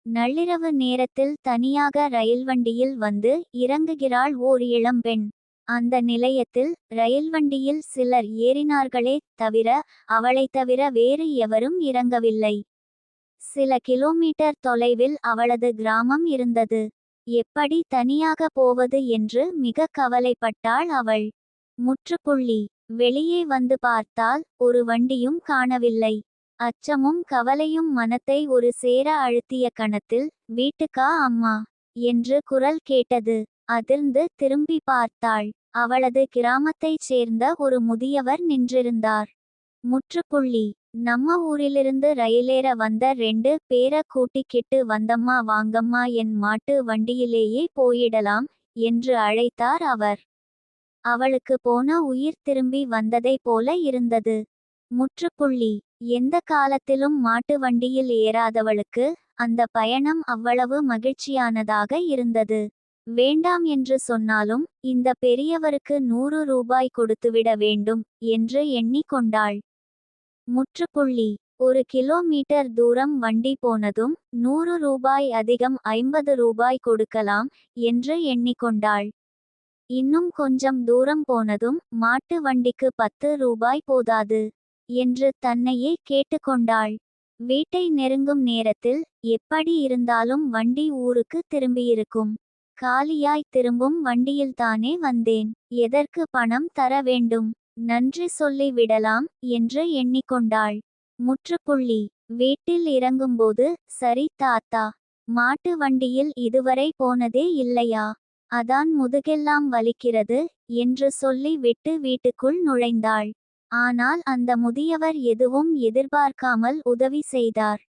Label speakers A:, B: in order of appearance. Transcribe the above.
A: நள்ளிரவு நேரத்தில் தனியாக ரயில் வண்டியில் வந்து இறங்குகிறாள் ஓர் இளம்பெண். அந்த நிலையத்தில் ரயில் வண்டியில் சிலர் ஏறினார்களே தவிர அவளைத் தவிர வேறு எவரும் இறங்கவில்லை. சில கிலோமீட்டர் தொலைவில் அவளது கிராமம் இருந்தது. எப்படி தனியாக போவது என்று மிக கவலைப்பட்டாள் அவள். முற்றுப்புள்ளி. வெளியே வந்து பார்த்தால் ஒரு வண்டியும் காணவில்லை. அச்சமும் கவலையும் மனத்தை ஒரு சேர அழுத்திய கணத்தில், வீட்டுக்கா அம்மா என்று குரல் கேட்டது. அதிர்ந்து திரும்பி பார்த்தாள். அவளது கிராமத்தைச் சேர்ந்த ஒரு முதியவர் நின்றிருந்தார். முற்றுப்புள்ளி. நம்ம ஊரிலிருந்து ரயிலேற வந்த 2 பேர கூட்டிக்கிட்டு வந்தம்மா வாங்கம்மா என் மாட்டு வண்டியிலேயே போயிடலாம் என்று அழைத்தார் அவர். அவளுக்கு போன உயிர் திரும்பி வந்ததைப் போல இருந்தது. முற்றுப்புள்ளி. எந்த காலத்திலும் மாட்டு வண்டியில் ஏறாதவளுக்கு அந்த பயணம் அவ்வளவு மகிழ்ச்சியானதாக இருந்தது. வேண்டாம் என்று சொன்னாலும் இந்த பெரியவருக்கு 100 ரூபாய் கொடுத்துவிட வேண்டும் என்று எண்ணிக்கொண்டாள். முற்றுப்புள்ளி. 1 கிலோமீட்டர் தூரம் வண்டி போனதும் 100 ரூபாய் அதிகம் 50 ரூபாய் கொடுக்கலாம் என்று எண்ணிக்கொண்டாள். இன்னும் கொஞ்சம் தூரம் போனதும் மாட்டு வண்டிக்கு 10 ரூபாய் போதாது என்று தன்னையே கேட்டுக்கொண்டாள். வீட்டை நெருங்கும் நேரத்தில் எப்படி இருந்தாலும் வண்டி ஊருக்கு திரும்பியிருக்கும். காலியாய் திரும்பும் வண்டியில்தானே வந்தேன். எதற்கு பணம் தர வேண்டும்? நன்றி சொல்லி விடலாம் என்று எண்ணிக்கொண்டாள். முற்றுப்புள்ளி. வீட்டில் இறங்கும்போது, சரி தாத்தா, மாட்டு வண்டியில் இதுவரை போனதே இல்லையா? அதான் முதுகெல்லாம் வலிக்கிறது என்று சொல்லி விட்டு வீட்டுக்குள் நுழைந்தாள். ஆனால் அந்த முதியவர் எதுவும் எதிர்பார்க்காமல் உதவி செய்தார்.